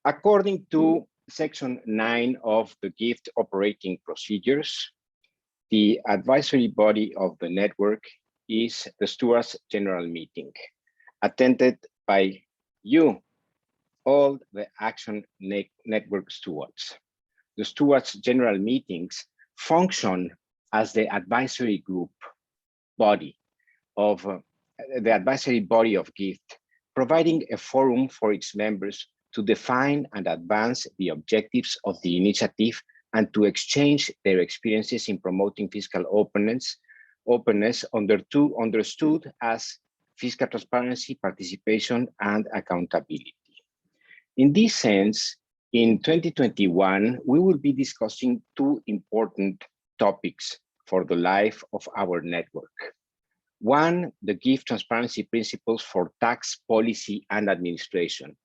According to Section 9 of the GIFT operating procedures, the advisory body of the network is the Stewards General Meeting, attended by you, all the Action Network stewards. The Stewards General Meetings function as the advisory group body of the advisory body of GIFT, providing a forum for its members to define and advance the objectives of the initiative and to exchange their experiences in promoting fiscal openness understood as fiscal transparency, participation, and accountability. In this sense, in 2021, we will be discussing two important topics for the life of our network. One, the GIFT transparency principles for tax policy and administration,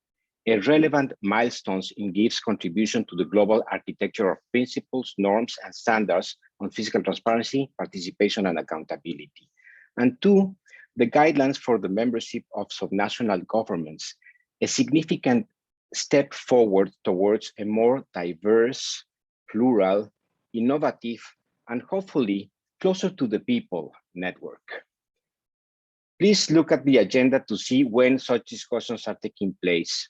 a relevant milestones in GIFT's contribution to the global architecture of principles, norms, and standards on fiscal transparency, participation, and accountability. And two, the guidelines for the membership of subnational governments, a significant step forward towards a more diverse, plural, innovative, and hopefully closer to the people network. Please look at the agenda to see when such discussions are taking place.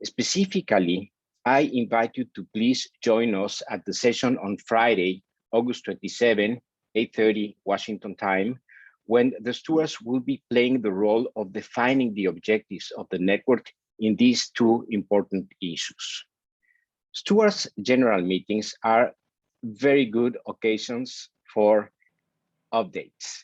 Specifically, I invite you to please join us at the session on Friday, August 27, 8:30 Washington time, when the stewards will be playing the role of defining the objectives of the network in these two important issues. Stewards General Meetings are very good occasions for updates.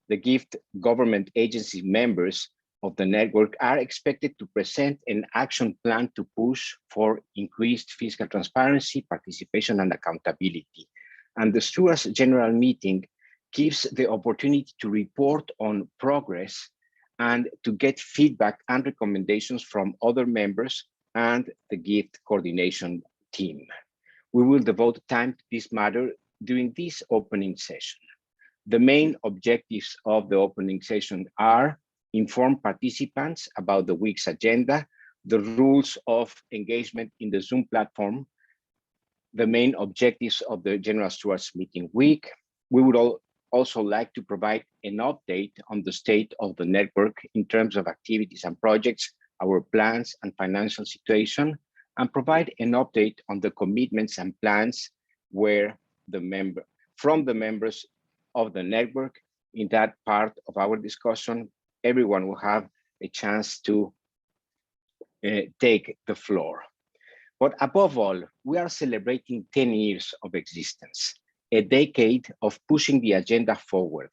The GIFT government agency members of the network are expected to present an action plan to push for increased fiscal transparency, participation, and accountability. And the Stewards General Meeting gives the opportunity to report on progress and to get feedback and recommendations from other members and the GIFT coordination team. We will devote time to this matter during this opening session. The main objectives of the opening session are inform participants about the week's agenda, the rules of engagement in the Zoom platform, the main objectives of the General Stewards Meeting week. We would also like to provide an update on the state of the network in terms of activities and projects, our plans and financial situation, and provide an update on the commitments and plans from the members of the network. In that part of our discussion, everyone will have a chance to take the floor. But above all, we are celebrating 10 years of existence, a decade of pushing the agenda forward,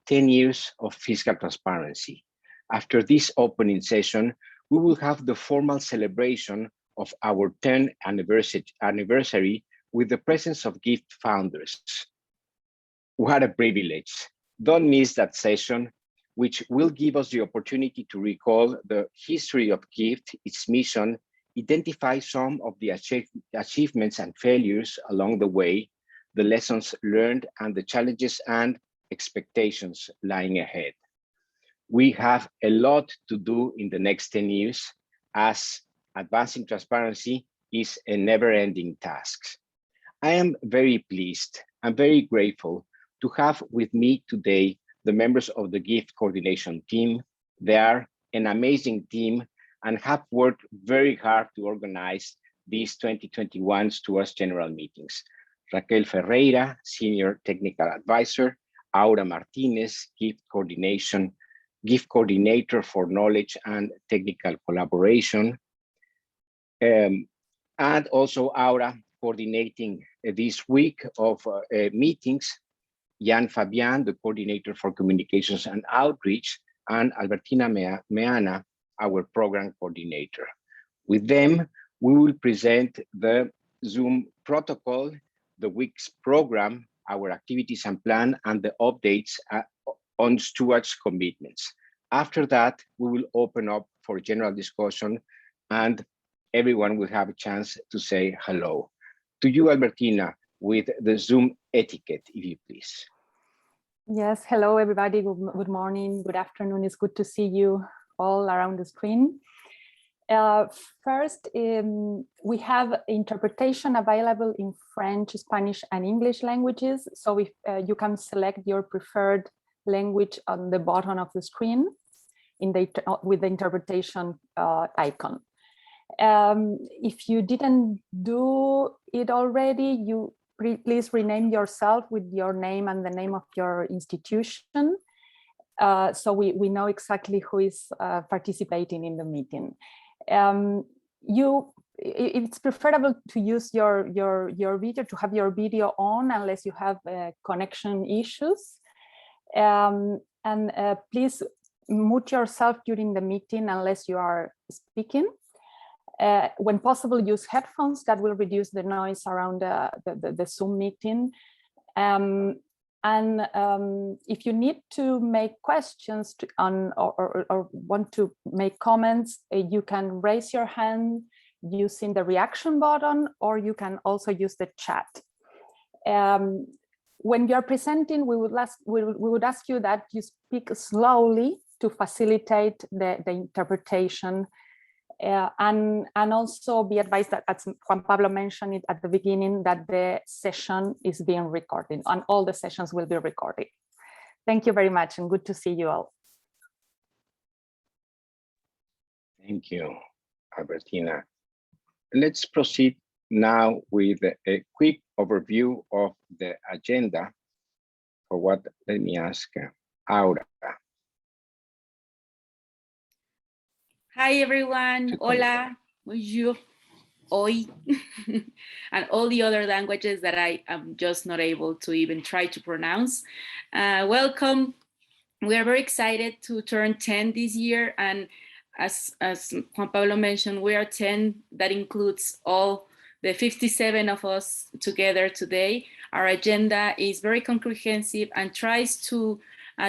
10 years of fiscal transparency. After this opening session, we will have the formal celebration of our 10th anniversary with the presence of GIFT founders. What a privilege. Don't miss that session, which will give us the opportunity to recall the history of GIFT, its mission, identify some of the achievements and failures along the way, the lessons learned, and the challenges and expectations lying ahead. We have a lot to do in the next 10 years, as advancing transparency is a never-ending task. I am very pleased and very grateful to have with me today the members of the GIFT coordination team. They are an amazing team and have worked very hard to organize these 2021 Stewards General Meetings. Raquel Ferreira, Senior Technical Advisor, Aura Martinez, GIFT Coordinator for Knowledge and Technical Collaboration, and also Aura coordinating this week of meetings, Jan Fabian, the Coordinator for Communications and Outreach, and Albertina Meana, our Program Coordinator. With them, we will present the Zoom protocol, the week's program, our activities and plan, and the updates on stewards' commitments. After that, we will open up for general discussion and everyone will have a chance to say hello. To you, Albertina, with the Zoom etiquette, if you please. Yes, hello everybody, good morning, good afternoon. It's good to see you all around the screen. First, we have interpretation available in French, Spanish, and English languages. So if you can select your preferred language on the bottom of the screen with the interpretation icon. If you didn't do it already, you please rename yourself with your name and the name of your institution. So we know exactly who is participating in the meeting. It's preferable to use your video, to have your video on, unless you have connection issues. Please mute yourself during the meeting unless you are speaking. When possible, use headphones. That will reduce the noise around the Zoom meeting. If you need to make questions or want to make comments, you can raise your hand using the reaction button, or you can also use the chat. When you are presenting, we would ask you that you speak slowly to facilitate the interpretation. And also be advised that, as Juan Pablo mentioned it at the beginning, that the session is being recorded, and all the sessions will be recorded. Thank you very much, and good to see you all. Thank you, Albertina. Let's proceed now with a quick overview of the agenda for what, let me ask Aura. Hi, everyone. Hola, bonjour, hoy, and all the other languages that I am just not able to even try to pronounce. Welcome. We are very excited to turn 10 this year. And as Juan Pablo mentioned, we are 10. That includes all the 57 of us together today. Our agenda is very comprehensive and tries to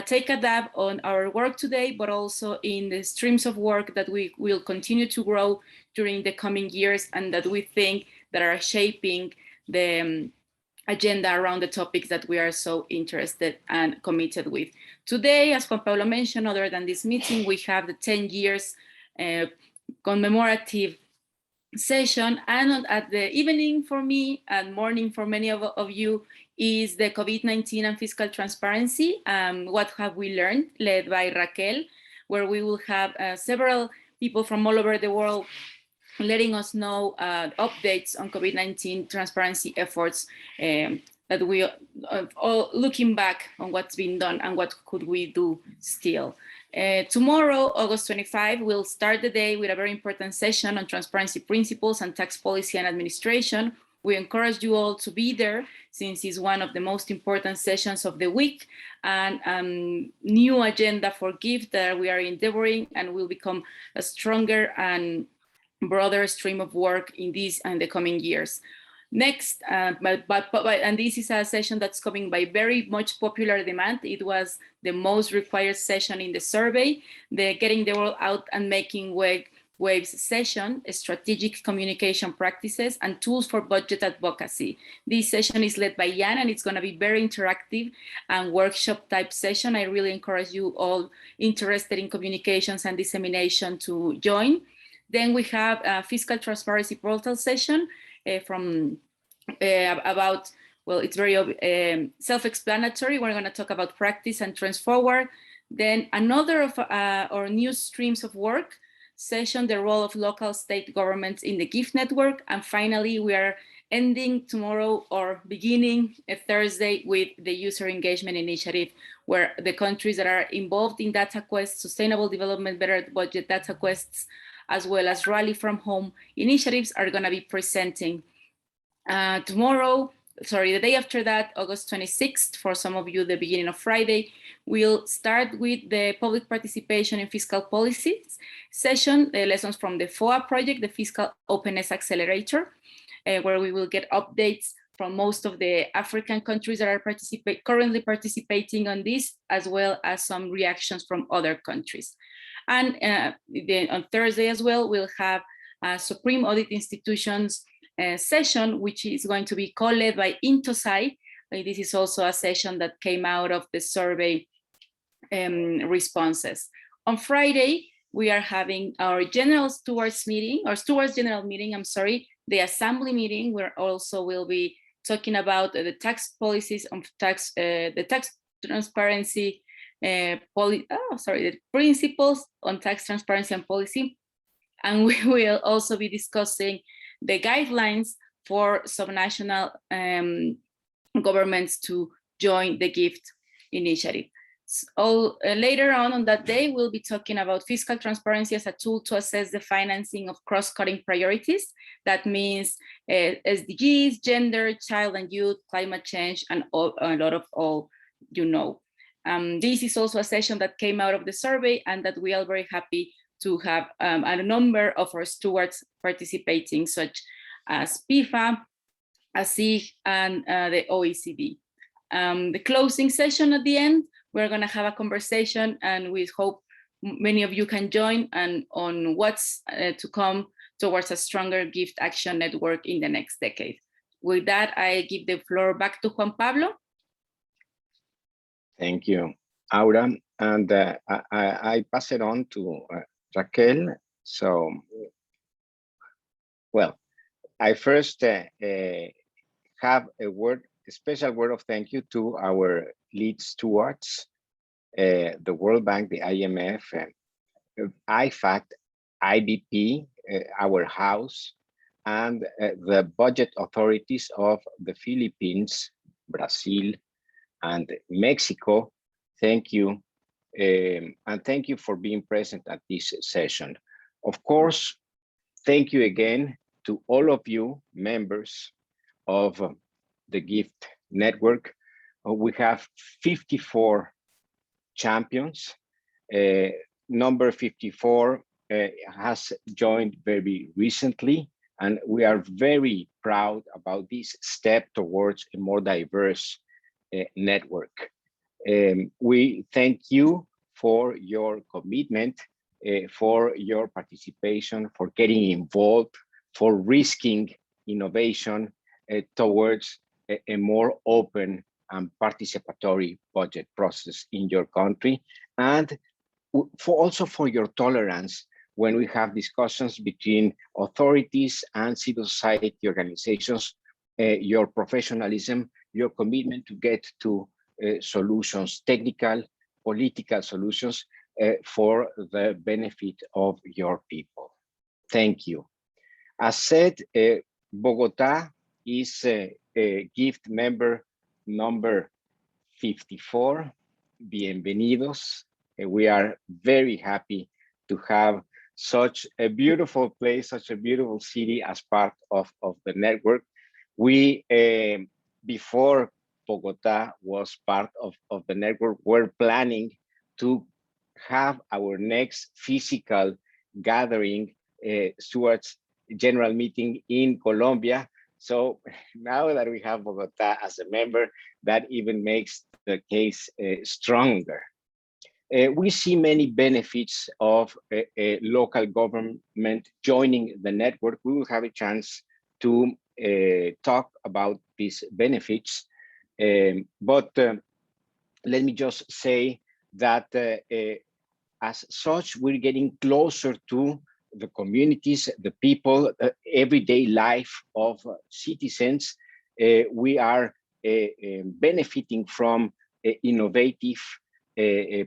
take a dab on our work today, but also in the streams of work that we will continue to grow during the coming years, and that we think that are shaping the agenda around the topics that we are so interested and committed with. Today, as Juan Pablo mentioned, other than this meeting, we have the 10 years commemorative session, and at the evening for me and morning for many of you is the COVID-19 and fiscal transparency. What have we learned, led by Raquel, where we will have several people from all over the world letting us know updates on COVID-19 transparency efforts, that we all looking back on what's been done and what could we do still. Tomorrow, August 25, we'll start the day with a very important session on transparency principles and tax policy and administration. We encourage you all to be there, since it's one of the most important sessions of the week, and new agenda for GIFT that we are endeavoring and will become a stronger and broader stream of work in this and the coming years. Next, and this is a session that's coming by very much popular demand. It was the most required session in the survey, the Getting the World Out and Making Waves session, strategic communication practices and tools for budget advocacy. This session is led by Jan, and it's going to be very interactive and workshop type session. I really encourage you all interested in communications and dissemination to join. Then we have a fiscal transparency portal session from about, well, it's very self-explanatory. We're going to talk about practice and trends forward. Then another of our new streams of work session, the role of local state governments in the GIFT network. And finally, we are ending tomorrow or beginning a Thursday with the user engagement initiative, where the countries that are involved in data quests, sustainable development, better budget data quests, as well as rally from home initiatives are going to be presenting. Tomorrow, sorry, the day after that, August 26th, for some of you, the beginning of Friday, we'll start with the public participation in fiscal policies session, the lessons from the FOA project, the Fiscal Openness Accelerator, where we will get updates from most of the African countries that are currently participating on this, as well as some reactions from other countries. And then on Thursday as well, we'll have a Supreme Audit Institutions session, which is going to be co-led by Intosai. This is also a session that came out of the survey responses. On Friday, we are having our General Stewards meeting, or Stewards General meeting, I'm sorry, the Assembly meeting, where also we'll be talking about the tax policies of the tax transparency, the principles on tax transparency and policy. And we will also be discussing the guidelines for subnational governments to join the GIFT initiative. So, later on that day, we'll be talking about fiscal transparency as a tool to assess the financing of cross-cutting priorities. That means SDGs, gender, child and youth, climate change, and a lot of all you know. This is also a session that came out of the survey, and that we are very happy to have a number of our stewards participating, such as PIFA, ASIG, and the OECD. The closing session at the end, we're going to have a conversation, and we hope many of you can join on what's to come towards a stronger gift action network in the next decade. With that, I give the floor back to Juan Pablo. Thank you, Aura. And I pass it on to Raquel. So, well, I first have a special word of thank you to our lead stewards, the World Bank, the IMF, IFAC, IBP, our house, and the budget authorities of the Philippines, Brazil, and Mexico. Thank you. And thank you for being present at this session. Of course, thank you again to all of you members of the GIFT network. We have 54 champions. Number 54 has joined very recently, and we are very proud about this step towards a more diverse network. We thank you for your commitment, for your participation, for getting involved, for risking innovation towards a more open and participatory budget process in your country, and also for your tolerance when we have discussions between authorities and civil society organizations, your professionalism, your commitment to get to solutions, technical, political solutions for the benefit of your people. Thank you. As said, Bogota is a GIFT member number 54. Bienvenidos. We are very happy to have such a beautiful place, such a beautiful city as part of the network. We, before Bogota was part of the network, were planning to have our next physical gathering, Stewards General Meeting in Colombia. So now that we have Bogota as a member, that even makes the case stronger. We see many benefits of a local government joining the network. We will have a chance to talk about these benefits. But let me just say that as such, we're getting closer to the communities, the people, everyday life of citizens. We are benefiting from innovative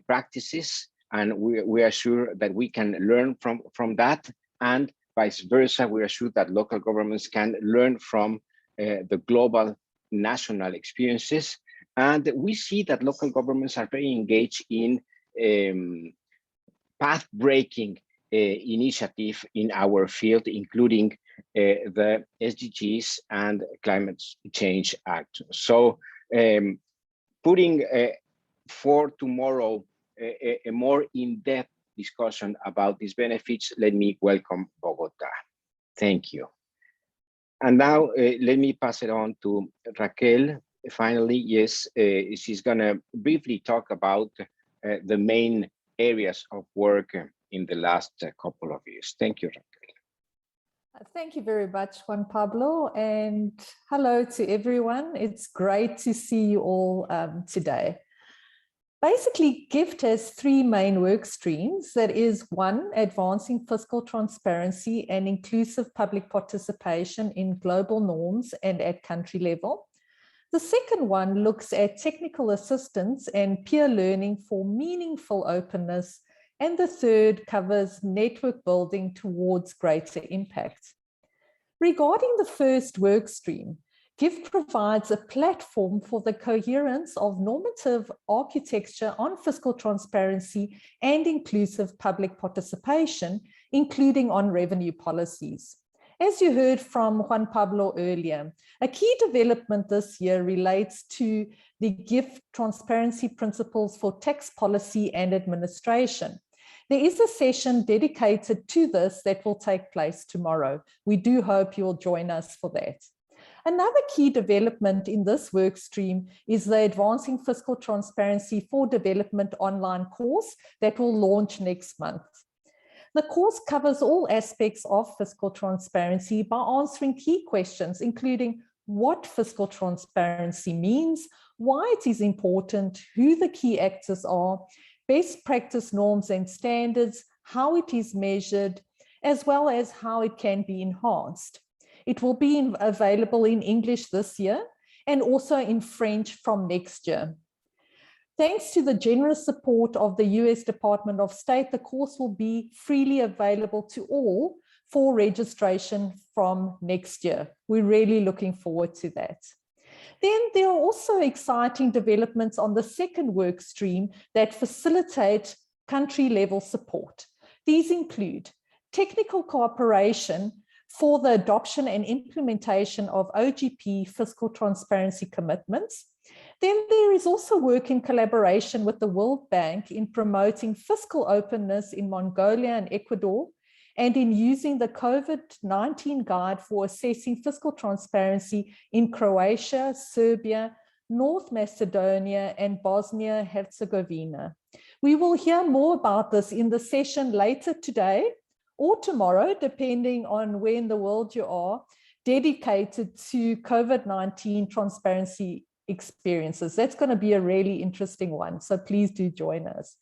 practices, and we are sure that we can learn from that, and vice versa. We are sure that local governments can learn from the global national experiences. And we see that local governments are very engaged in path-breaking initiative in our field, including the SDGs and Climate Change Act. So putting for tomorrow a more in-depth discussion about these benefits, let me welcome Bogota. Thank you. And now let me pass it on to Raquel. Finally, yes, she's gonna briefly talk about the main areas of work in the last couple of years. Thank you, Raquel. Thank you very much, Juan Pablo, and hello to everyone. It's great to see you all today. Basically, GIFT has three main work streams. That is, one, advancing fiscal transparency and inclusive public participation in global norms and at country level. The second one looks at technical assistance and peer learning for meaningful openness. And the third covers network building towards greater impact. Regarding the first work stream, GIFT provides a platform for the coherence of normative architecture on fiscal transparency and inclusive public participation, including on revenue policies. As you heard from Juan Pablo earlier, a key development this year relates to the GIFT transparency principles for tax policy and administration. There is a session dedicated to this that will take place tomorrow. We do hope you'll join us for that. Another key development in this work stream is the Advancing Fiscal Transparency for Development online course that will launch next month. The course covers all aspects of fiscal transparency by answering key questions, including what fiscal transparency means, why it is important, who the key actors are, best practice norms and standards, how it is measured, as well as how it can be enhanced. It will be available in English this year and also in French from next year. Thanks to the generous support of the US Department of State, the course will be freely available to all for registration from next year. We're really looking forward to that. Then there are also exciting developments on the second work stream that facilitate country-level support. These include technical cooperation for the adoption and implementation of OGP fiscal transparency commitments. Then there is also work in collaboration with the World Bank in promoting fiscal openness in Mongolia and Ecuador, and in using the COVID-19 guide for assessing fiscal transparency in Croatia, Serbia, North Macedonia, and Bosnia-Herzegovina. We will hear more about this in the session later today or tomorrow, depending on where in the world you are, dedicated to COVID-19 transparency experiences. That's going to be a really interesting one, so please do join us.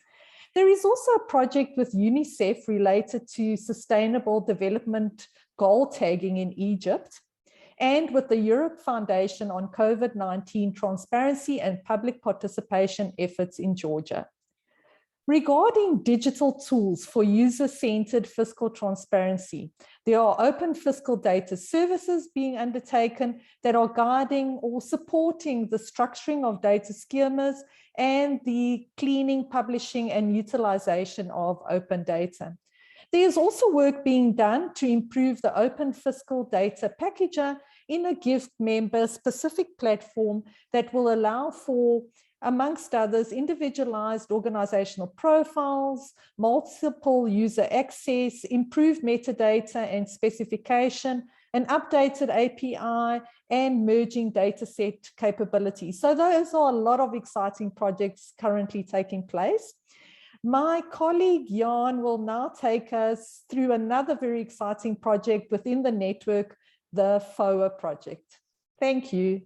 There is also a project with UNICEF related to sustainable development goal tagging in Egypt, and with the Europe Foundation on COVID-19 transparency and public participation efforts in Georgia. Regarding digital tools for user-centered fiscal transparency, there are open fiscal data services being undertaken that are guiding or supporting the structuring of data schemas and the cleaning, publishing, and utilization of open data. There's also work being done to improve the open fiscal data packager in a GIFT member-specific platform that will allow for, amongst others, individualized organizational profiles, multiple user access, improved metadata and specification, an updated API, and merging dataset capabilities. So those are a lot of exciting projects currently taking place. My colleague Jan will now take us through another very exciting project within the network, the FOA project. Thank you.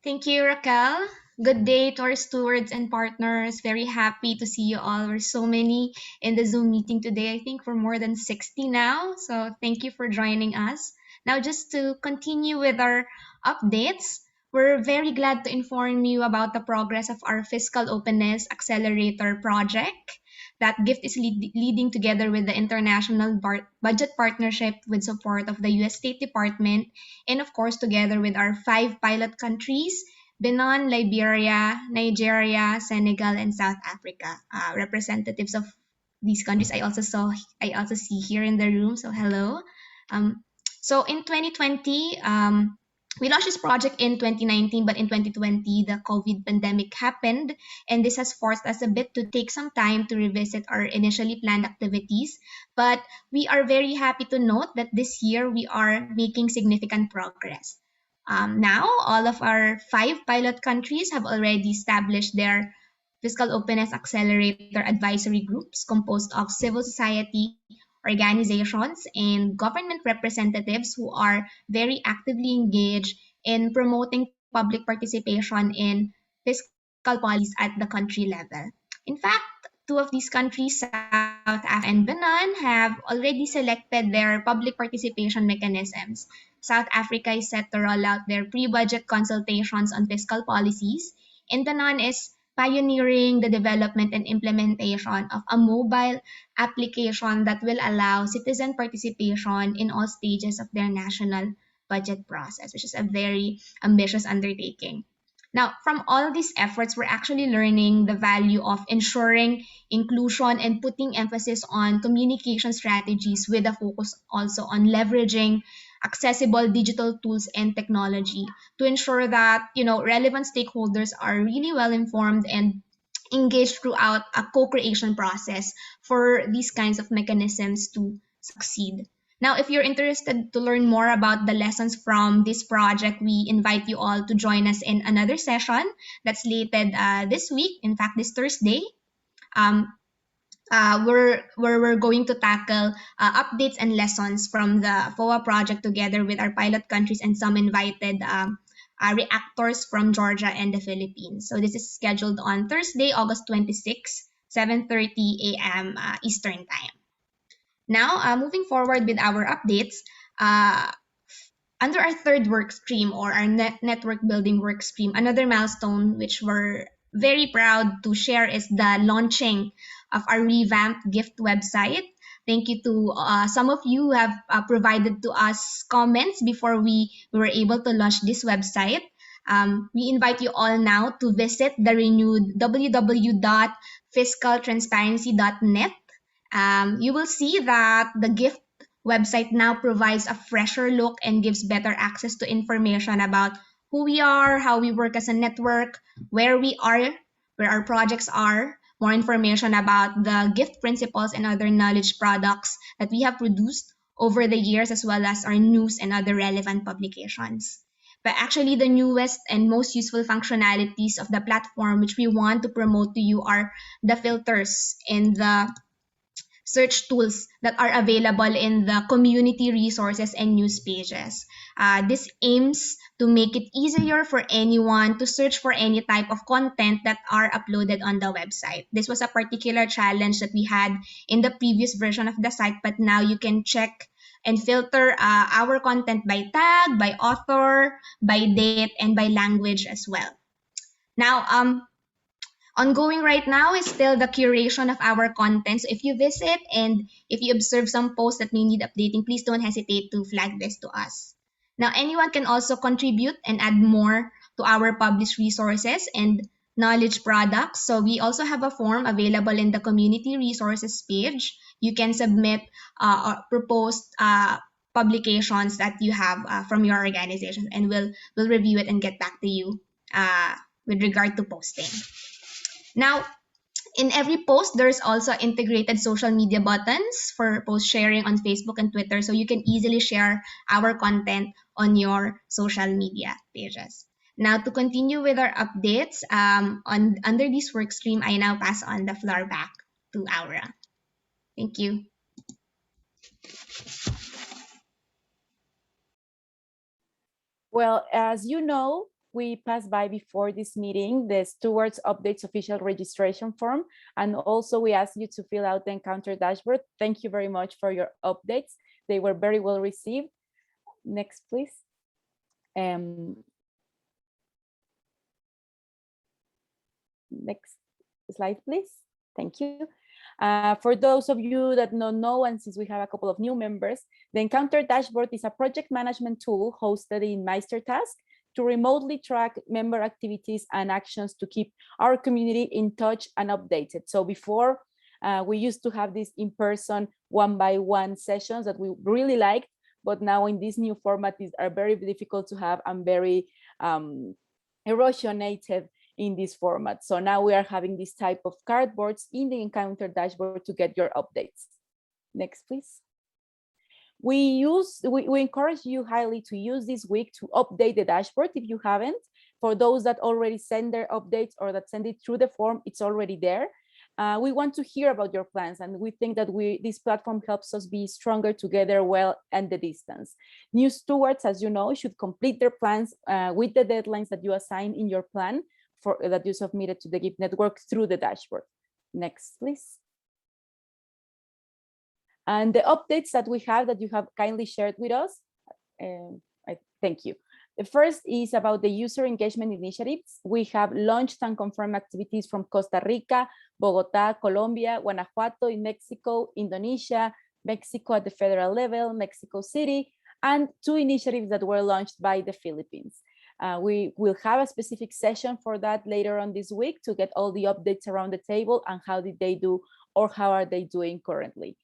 Thank you, Raquel. Good day to our stewards and partners. Very happy to see you all. We're so many in the Zoom meeting today. I think we're more than 60 now. So thank you for joining us. Now, just to continue with our updates, we're very glad to inform you about the progress of our Fiscal Openness Accelerator project that GIFT is leading together with the International Budget Partnership with support of the US State Department, and of course, together with our 5 pilot countries, Benin, Liberia, Nigeria, Senegal, and South Africa. Representatives of these countries I also see here in the room, so hello. So in 2020, we launched this project in 2019, but in 2020, the COVID pandemic happened, and this has forced us a bit to take some time to revisit our initially planned activities. But we are very happy to note that this year we are making significant progress. Now, all of our 5 pilot countries have already established their Fiscal Openness Accelerator advisory groups composed of civil society organizations and government representatives who are very actively engaged in promoting public participation in fiscal policies at the country level. In fact, two of these countries, South Africa and Benin, have already selected their public participation mechanisms. South Africa is set to roll out their pre-budget consultations on fiscal policies, and Benin is pioneering the development and implementation of a mobile application that will allow citizen participation in all stages of their national budget process, which is a very ambitious undertaking. Now, from all these efforts, we're actually learning the value of ensuring inclusion and putting emphasis on communication strategies with a focus also on leveraging accessible digital tools and technology to ensure that, relevant stakeholders are really well informed and engaged throughout a co-creation process for these kinds of mechanisms to succeed. Now, if you're interested to learn more about the lessons from this project, we invite you all to join us in another session that's slated this week, in fact, this Thursday. We're going to tackle updates and lessons from the FOA project together with our pilot countries and some invited reactors from Georgia and the Philippines. So this is scheduled on Thursday, August 26, 7:30 a.m. Eastern Time. Now, moving forward with our updates, under our third work stream or our network building work stream, another milestone which we're very proud to share is the launching of our Revamp gift website. Thank you to some of you who have provided to us comments before we were able to launch this website. We invite you all now to visit the renewed www.fiscaltransparency.net. You will see that the gift website now provides a fresher look and gives better access to information about who we are, how we work as a network, where we are, where our projects are, more information about the gift principles and other knowledge products that we have produced over the years, as well as our news and other relevant publications. But actually, the newest and most useful functionalities of the platform which we want to promote to you are the filters and the search tools that are available in the community resources and news pages. This aims to make it easier for anyone to search for any type of content that are uploaded on the website. This was a particular challenge that we had in the previous version of the site, but now you can check and filter our content by tag, by author, by date, and by language as well. Now, ongoing right now is still the curation of our content. So if you visit and if you observe some posts that may need updating, please don't hesitate to flag this to us. Now, anyone can also contribute and add more to our published resources and knowledge products. So we also have a form available in the community resources page. You can submit or propose publications that you have from your organization, and we'll review it and get back to you with regard to posting. Now, in every post, there's also integrated social media buttons for post sharing on Facebook and Twitter, so you can easily share our content on your social media pages. Now, to continue with our updates, under this work stream, I now pass on the floor back to Aura. Thank you. Well, as you know, we passed by before this meeting the Stewards Updates official registration form, and also we asked you to fill out the Encounter dashboard. Thank you very much for your updates. They were very well received. Next, please. Next slide, please. Thank you. For those of you that don't know, and since we have a couple of new members, the Encounter dashboard is a project management tool hosted in MeisterTask to remotely track member activities and actions to keep our community in touch and updated. So before, we used to have these in-person one-by-one sessions that we really liked, but now in this new format, these are very difficult to have and very erosionated in this format. So now we are having this type of cardboards in the Encounter dashboard to get your updates. Next, please. We encourage you highly to use this week to update the dashboard if you haven't. For those that already send their updates or that send it through the form, it's already there. We want to hear about your plans, and we think that this platform helps us be stronger together well and the distance. New stewards, as you know, should complete their plans with the deadlines that you assign in your plan that you submitted to the GIFT network through the dashboard. Next, please. And the updates that we have that you have kindly shared with us, I thank you. The first is about the user engagement initiatives. We have launched and confirmed activities from Costa Rica, Bogota, Colombia, Guanajuato in Mexico, Indonesia, Mexico at the federal level, Mexico City, and 2 initiatives that were launched by the Philippines. We will have a specific session for that later on this week to get all the updates around the table and how did they do or how are they doing currently.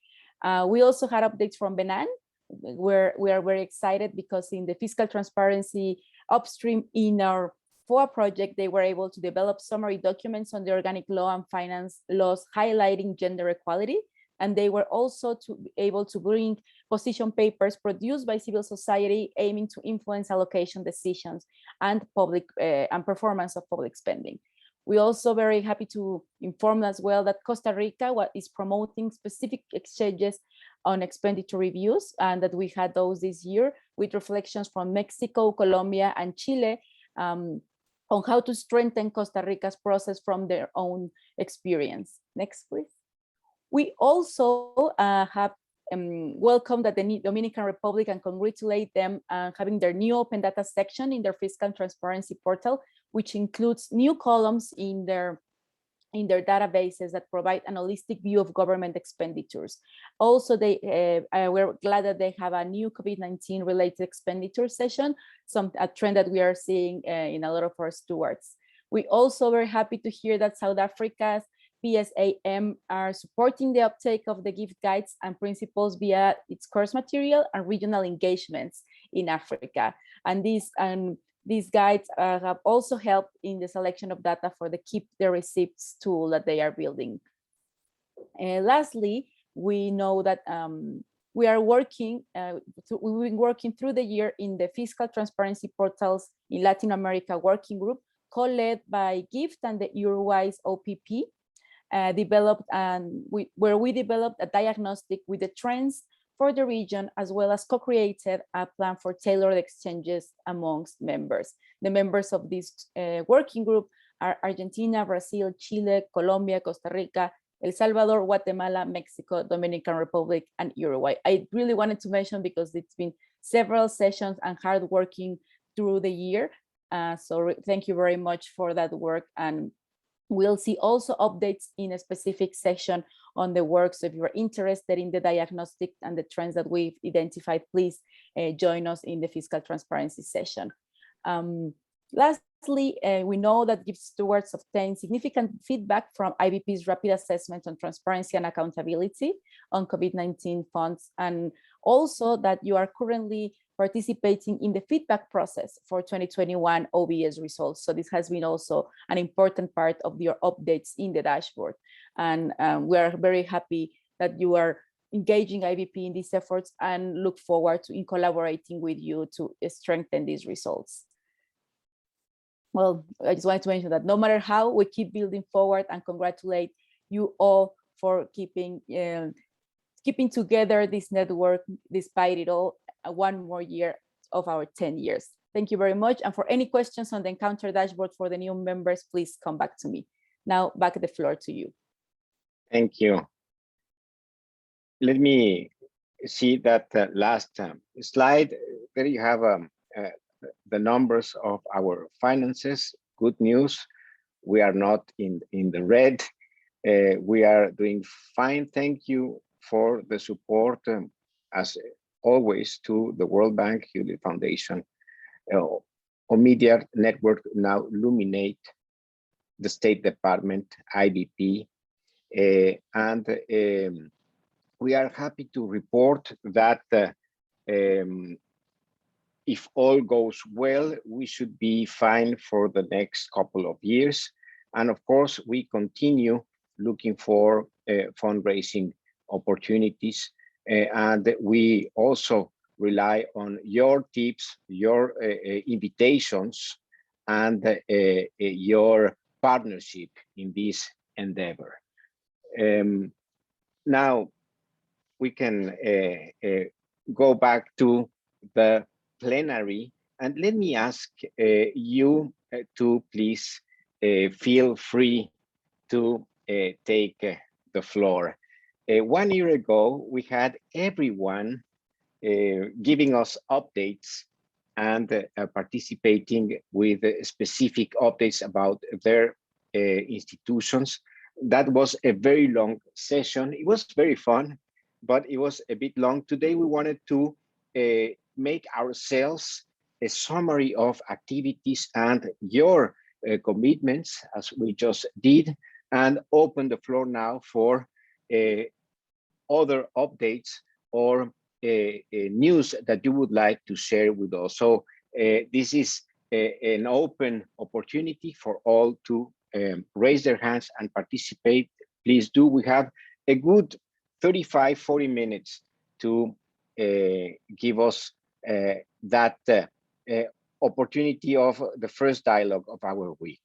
We also had updates from Benin, where we are very excited because in the fiscal transparency upstream in our FOA project, they were able to develop summary documents on the organic law and finance laws highlighting gender equality. And they were also able to bring position papers produced by civil society aiming to influence allocation decisions and public and performance of public spending. We're also very happy to inform as well that Costa Rica is promoting specific exchanges on expenditure reviews, and that we had those this year with reflections from Mexico, Colombia, and Chile on how to strengthen Costa Rica's process from their own experience. Next, please. We also have welcomed that the Dominican Republic and congratulate them having their new open data section in their fiscal transparency portal, which includes new columns in their databases that provide an holistic view of government expenditures. Also, we're glad that they have a new COVID-19 related expenditure session, a trend that we are seeing in a lot of our stewards. We also very happy to hear that South Africa's PSAM are supporting the uptake of the gift guides and principles via its course material and regional engagements in Africa. And these guides have also helped in the selection of data for the Keep the Receipts tool that they are building. Lastly, we know that we are working, we've been working through the year in the fiscal transparency portals in Latin America working group, co-led by GIFT and the Uruguay's OPP. Where we developed a diagnostic with the trends for the region, as well as co-created a plan for tailored exchanges amongst members. The members of this working group are Argentina, Brazil, Chile, Colombia, Costa Rica, El Salvador, Guatemala, Mexico, Dominican Republic, and Uruguay. I really wanted to mention because it's been several sessions and hard working through the year. So thank you very much for that work, and we'll see also updates in a specific section on the work. So if you're interested in the diagnostic and the trends that we've identified, please join us in the fiscal transparency session. Lastly, we know that GIFT stewards obtain significant feedback from IBP's rapid assessment on transparency and accountability on COVID-19 funds, and also that you are currently participating in the feedback process for 2021 OBS results. So this has been also an important part of your updates in the dashboard. And we are very happy that you are engaging IBP in these efforts and look forward to collaborating with you to strengthen these results. Well, I just wanted to mention that no matter how, we keep building forward and congratulate you all for keeping together this network despite it all, one more year of our 10 years. Thank you very much. And for any questions on the Encounter dashboard for the new members, please come back to me. Now, back the floor to you. Thank you. Let me see that last slide. There you have the numbers of our finances. Good news. We are not in the red. We are doing fine. Thank you for the support, as always, to the World Bank, Hewlett Foundation, Omidyar Network, now Luminate, the State Department, IBP, and we are happy to report that if all goes well, we should be fine for the next couple of years. And of course, we continue looking for fundraising opportunities. And we also rely on your tips, your invitations, and your partnership in this endeavor. Now, we can go back to the plenary, and let me ask you to please feel free to take the floor. 1 year ago, we had everyone giving us updates and participating with specific updates about their institutions. That was a very long session. It was very fun, but it was a bit long. Today, we wanted to make ourselves a summary of activities and your commitments, as we just did, and open the floor now for other updates or news that you would like to share with us. So this is an open opportunity for all to raise their hands and participate. Please do. We have a good 35-40 minutes to give us that opportunity of the first dialogue of our week.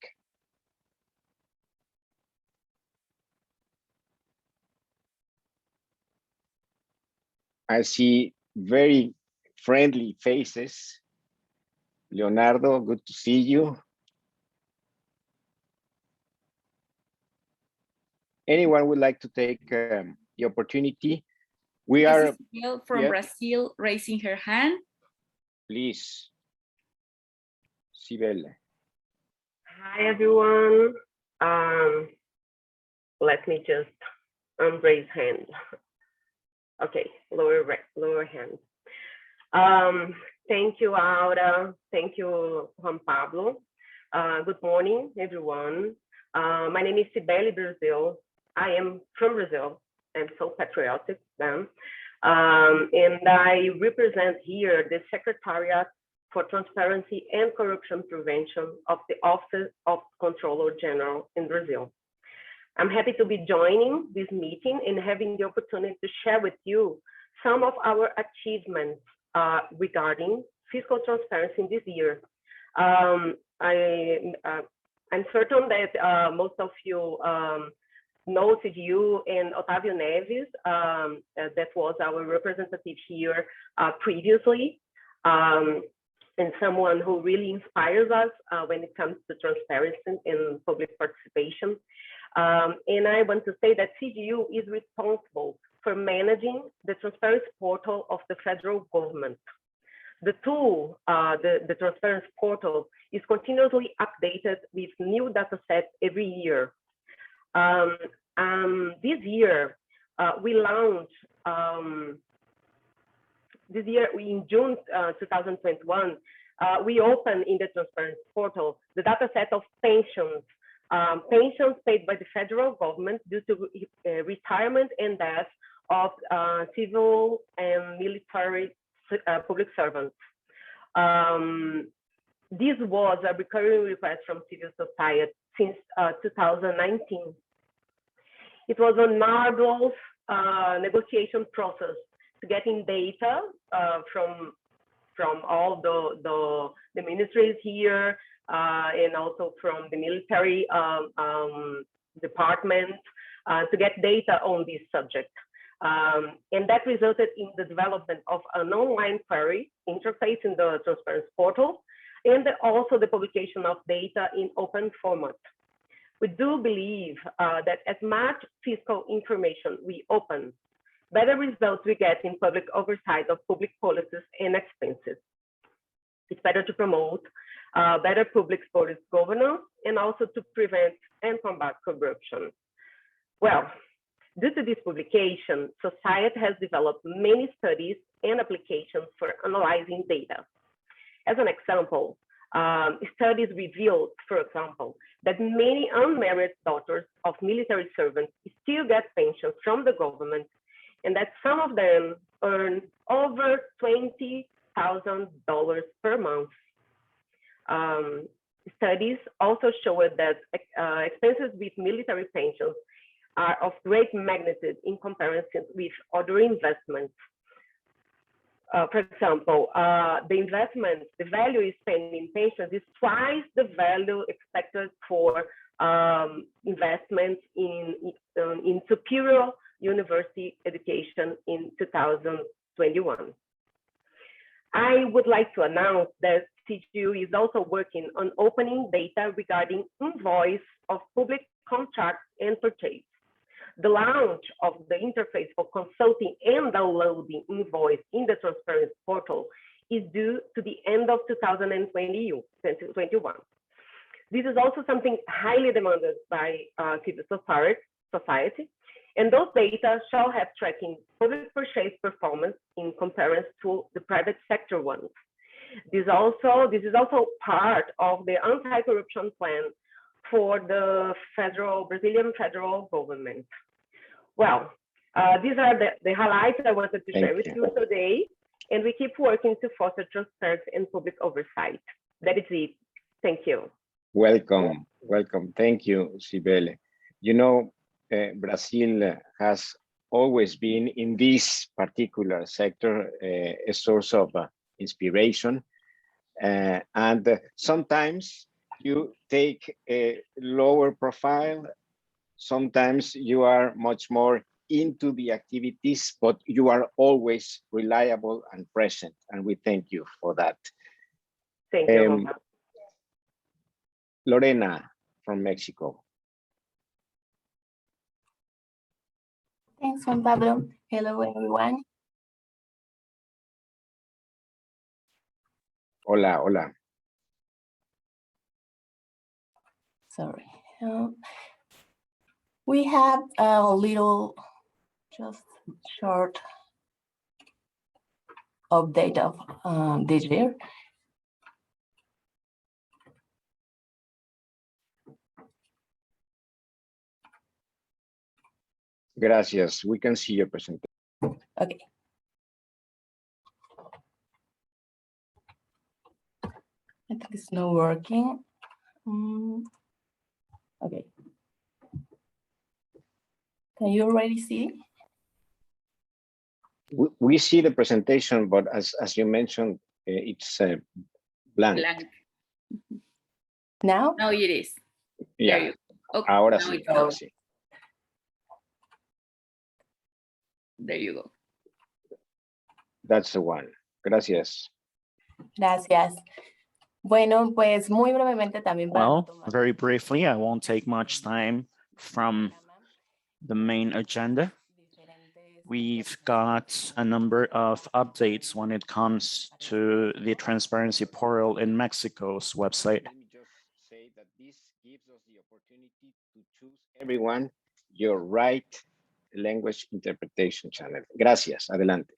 I see very friendly faces. Leonardo, good to see you. Anyone would like to take the opportunity? We This are is Isabel from Brazil raising her hand. Please, Sibel. Hi, everyone. Let me just raise hand. Okay, lower hand. Thank you, Aura. Thank you, Juan Pablo. Good morning, everyone. My name is Sibeli Brazil. I am from Brazil. I'm so patriotic then. And I represent here the Secretariat for Transparency and Corruption Prevention of the Office of Controller General in Brazil. I'm happy to be joining this meeting and having the opportunity to share with you some of our achievements regarding fiscal transparency in this year. I'm certain that most of you know CGU and Otávio Neves, that was our representative here previously, and someone who really inspires us when it comes to transparency and public participation. And I want to say that CGU is responsible for managing the transparency portal of the federal government. The tool, the transparency portal, is continuously updated with new data sets every year. This year, we launched, in June 2021, we opened in the transparency portal the data set of pensions, pensions paid by the federal government due to retirement and death of civil and military public servants. This was a recurring request from civil society since 2019. It was an arduous negotiation process to getting data from all the ministries here and also from the military department to get data on this subject. And that resulted in the development of an online query interface in the transparency portal, and also the publication of data in open format. We do believe that as much fiscal information we open, better results we get in public oversight of public policies and expenses. It's better to promote better public policy governance and also to prevent and combat corruption. Well, due to this publication, society has developed many studies and applications for analyzing data. As an example, studies revealed, for example, that many unmarried daughters of military servants still get pensions from the government, and that some of them earn over $20,000 per month. Studies also showed that expenses with military pensions are of great magnitude in comparison with other investments. For example, the value spent in pensions is twice the value expected for investments in superior university education in 2021. I would like to announce that CGU is also working on opening data regarding invoice of public contracts and purchase. The launch of the interface for consulting and downloading invoice in the Transparency portal is due to the end of 2021. This is also something highly demanded by civil society, and those data shall have tracking public purchase performance in comparison to the private sector ones. This is also part of the anti-corruption plan for the Brazilian federal government. Well, these are the highlights I wanted to share with you today, and we keep working to foster transparency and public oversight. That is it. Thank you. Welcome, welcome. Thank you, Cibele. You know, Brazil has always been in this particular sector a source of inspiration, and sometimes you take a lower profile. Sometimes you are much more into the activities, but you are always reliable and present, and we thank you for that. Thank you. Lorena from Mexico. Thanks, Juan Pablo. Hello, everyone. Hola, hola. Sorry. We have a little, just short update of this year. Gracias. We can see your presentation. Okay. I think it's not working. Okay. Can you already see? We see the presentation, but as you mentioned, it's blank. Now? Now it is. Yeah. There you go. Okay, Ahora now sí, it's ahora on. sí. There you go. That's the one. Gracias. Gracias. Bueno, pues muy brevemente también. Well, very briefly, I won't take much time from the main agenda. We've got a number of updates when it comes to the Transparency portal in Mexico's website. Let me just say that this gives us the opportunity to choose everyone your right language interpretation channel. Gracias. Adelante.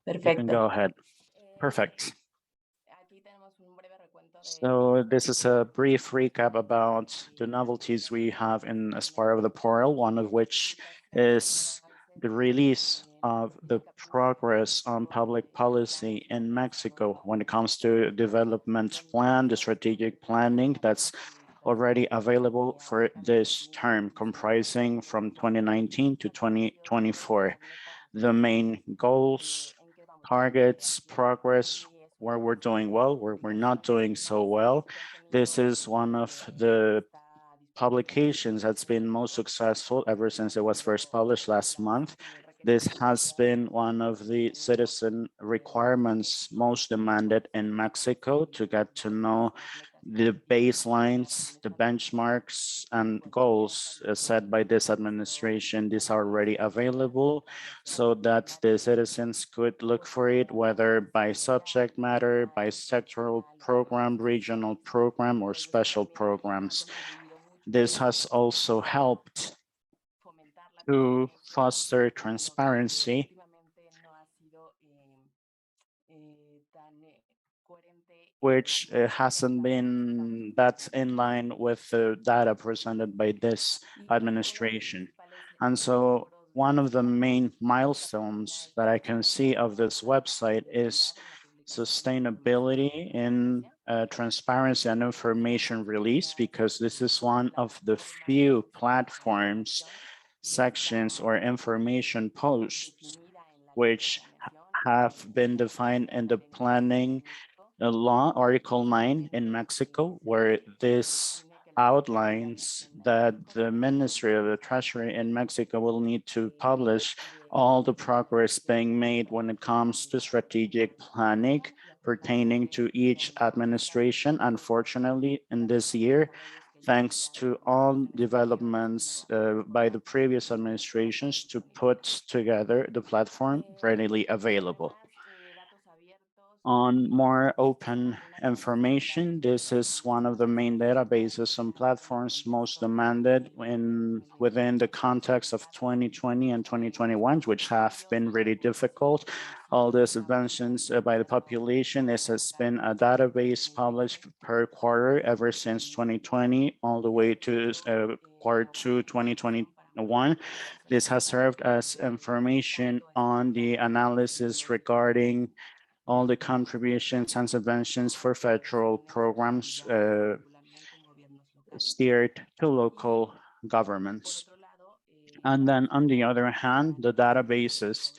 Perfecto. You can go ahead. Perfect. So this is a brief recap about the novelties we have in as part of the portal, one of which is the release of the progress on public policy in Mexico when it comes to development plan, the strategic planning that's already available for this term, comprising from 2019 to 2024. The main goals, targets, progress, where we're doing well, where we're not doing so well. This is one of the publications that's been most successful ever since it was first published last month. This has been one of the citizen requirements most demanded in Mexico to get to know the baselines, the benchmarks, and goals set by this administration. These are already available so that the citizens could look for it, whether by subject matter, by sectoral program, regional program, or special programs. This has also helped to foster transparency, which hasn't been that in line with the data presented by this administration. And so one of the main milestones that I can see of this website is sustainability in transparency and information release, because this is one of the few platforms, sections, or information posts which have been defined in the planning law, Article 9 in Mexico, where this outlines that the Ministry of the Treasury in Mexico will need to publish all the progress being made when it comes to strategic planning pertaining to each administration. Unfortunately, in this year, thanks to all developments by the previous administrations to put together the platform readily available. On more open information, this is one of the main databases and platforms most demanded within the context of 2020 and 2021, which have been really difficult. All these inventions by the population, this has been a database published per quarter ever since 2020, all the way to quarter 2 2021. This has served as information on the analysis regarding all the contributions and subventions for federal programs steered to local governments. And then on the other hand, the databases,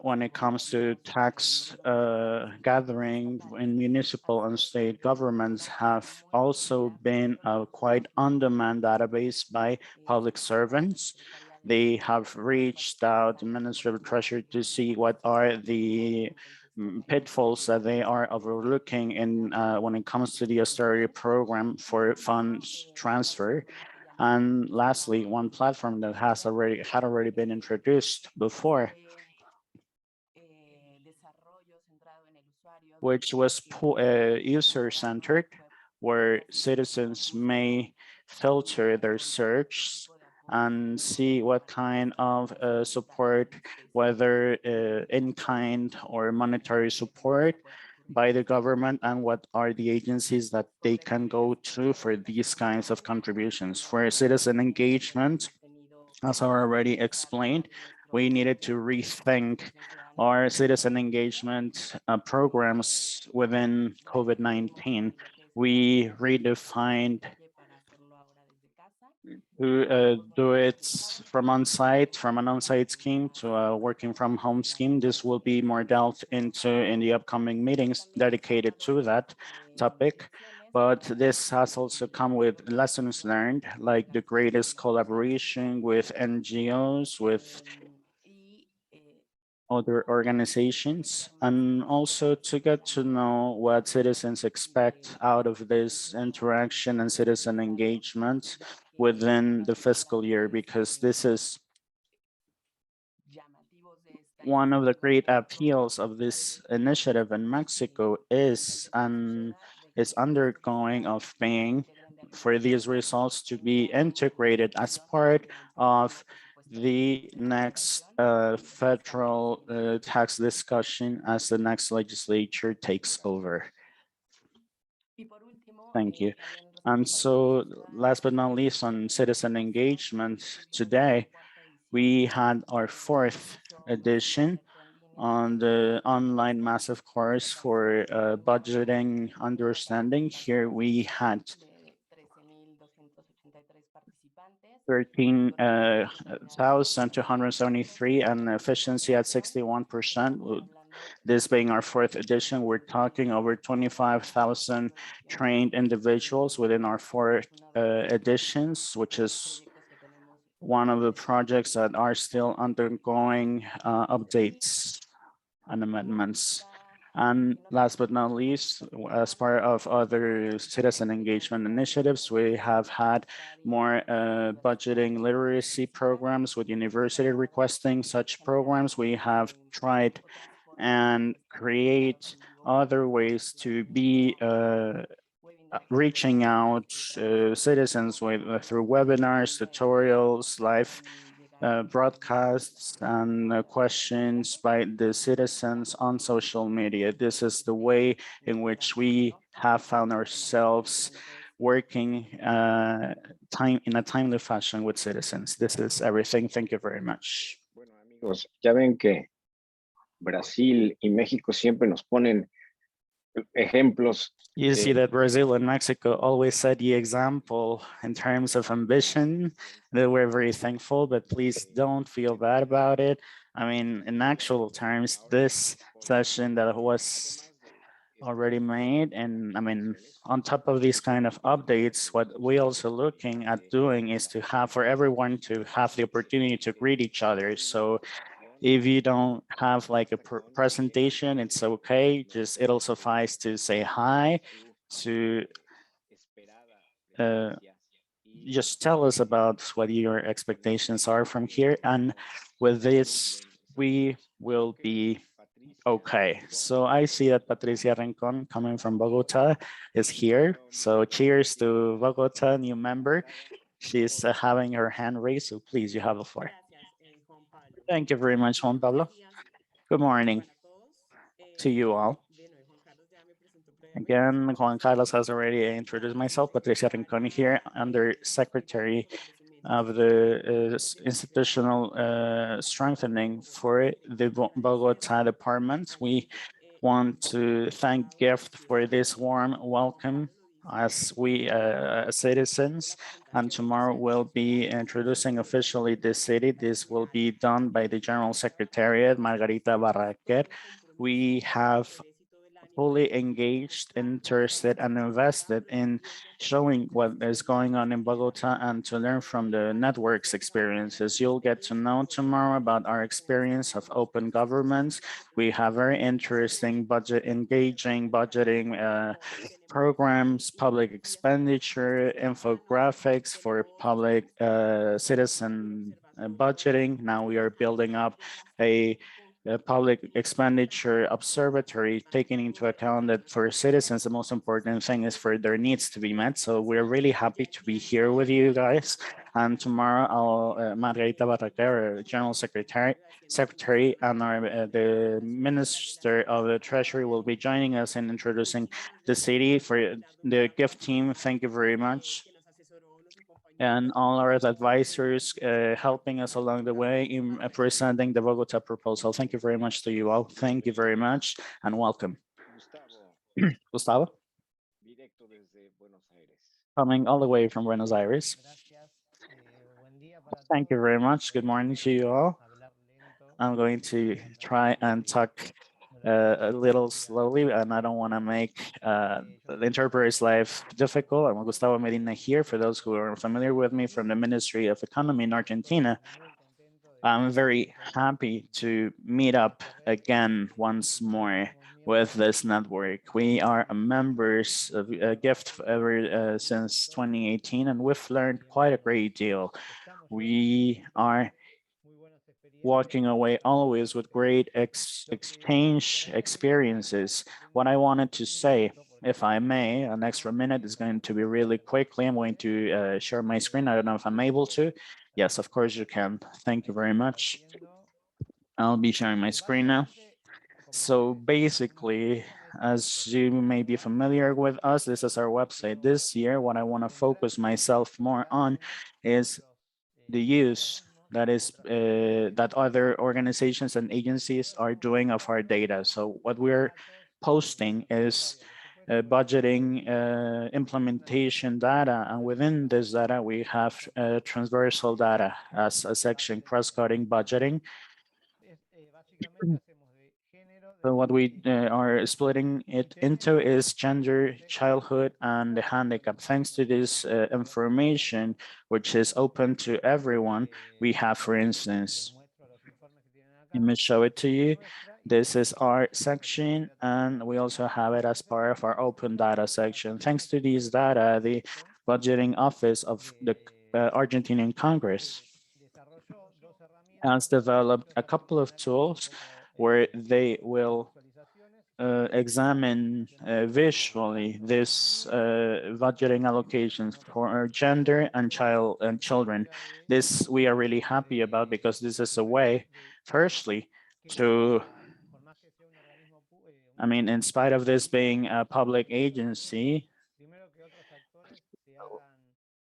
when it comes to tax gathering in municipal and state governments, have also been a quite on-demand database by public servants. They have reached out the Ministry of Treasury to see what are the pitfalls that they are overlooking in when it comes to the austerity program for funds transfer. And lastly, one platform that had already been introduced before, which was user-centered, where citizens may filter their search and see what kind of support, whether in-kind or monetary support by the government, and what are the agencies that they can go to for these kinds of contributions. For citizen engagement, as I already explained, we needed to rethink our citizen engagement programs within COVID-19. We redefined to do it from an on-site scheme to a working from home scheme. This will be more delved into in the upcoming meetings dedicated to that topic. But this has also come with lessons learned, like the greatest collaboration with NGOs, with other organizations, and also to get to know what citizens expect out of this interaction and citizen engagement within the fiscal year, because this is one of the great appeals of this initiative in Mexico is undergoing of paying for these results to be integrated as part of the next federal tax discussion as the next legislature takes over. Thank you. And so last but not least, on citizen engagement, today we had our 4th edition on the online massive course for budgeting understanding. Here we had 13,273 and efficiency at 61%. This being our 4th edition, we're talking over 25,000 trained individuals within our 4 editions, which is one of the projects that are still undergoing updates and amendments. And last but not least, as part of other citizen engagement initiatives, we have had more budgeting literacy programs with university requesting such programs. We have tried and create other ways to be reaching out citizens through webinars, tutorials, live broadcasts, and questions by the citizens on social media. This is the way in which we have found ourselves working in a timely fashion with citizens. This is everything. Thank you very much. Bueno, amigos, ya ven que Brasil y México siempre nos ponen ejemplos. You see that Brazil and Mexico always set the example in terms of ambition, that we're very thankful, but please don't feel bad about it. I mean, in actual terms, this session that was already made. And I mean, on top of these kind of updates, what we also looking at doing is to have for everyone to have the opportunity to greet each other. So if you don't have like a presentation, it's okay. Just it'll suffice to say hi, to just tell us about what your expectations are from here. And with this, we will be okay. So I see that Patricia Rincon coming from Bogota is here. So cheers to Bogota, new member. She's having her hand raised, so please, you have the floor. Thank you very much, Juan Pablo. Good morning to you all. Again, Juan Carlos has already introduced myself, Patricia Rincon here, under Secretary of the institutional strengthening for the Bogota department. We want to thank Gift for this warm welcome as we citizens, and tomorrow we'll be introducing officially this city. This will be done by the General Secretariat, Margarita Barraquer. We have fully engaged, interested, and invested in showing what is going on in Bogota and to learn from the network's experiences. You'll get to know tomorrow about our experience of open governments. We have very interesting engaging budgeting programs, public expenditure, infographics for public citizen budgeting. Now we are building up a public expenditure observatory, taking into account that for citizens, the most important thing is for their needs to be met. So we're really happy to be here with you guys. And tomorrow, Margarita Barraquer, General Secretary, and the Minister of the Treasury will be joining us in introducing the city. For the gift team, thank you very much. And all our advisors helping us along the way in presenting the Bogota proposal. Thank you very much to you all. Thank you very much and welcome. Gustavo, coming all the way from Buenos Aires. Thank you very much. Good morning to you all. I'm going to try and talk a little slowly, and I don't want to make the interpreter's life difficult. I'm Gustavo Medina here. For those who are familiar with me, from the Ministry of Economy in Argentina. I'm very happy to meet up again once more with this network. We are members of GIFT ever since 2018, and we've learned quite a great deal. We are walking away always with great exchange experiences. What I wanted to say, if I may, an extra minute is going to be really quickly. I'm going to share my screen. I don't know if I'm able to. Yes, of course you can. Thank you very much. I'll be sharing my screen now. So basically, as you may be familiar with us, this is our website. This year, what I want to focus myself more on is the use that other organizations and agencies are doing of our data. So what we're posting is budgeting implementation data, and within this data we have transversal data as a section, cross-cutting budgeting. So what we are splitting it into is gender, childhood, and the handicap. Thanks to this information, which is open to everyone, we have, for instance, let me show it to you. This is our section, and we also have it as part of our open data section. Thanks to these data, the budgeting office of the Argentinian Congress has developed a couple of tools where they will examine visually this budgeting allocations for gender and children. This we are really happy about, because this is a way, firstly, to, I mean, in spite of this being a public agency,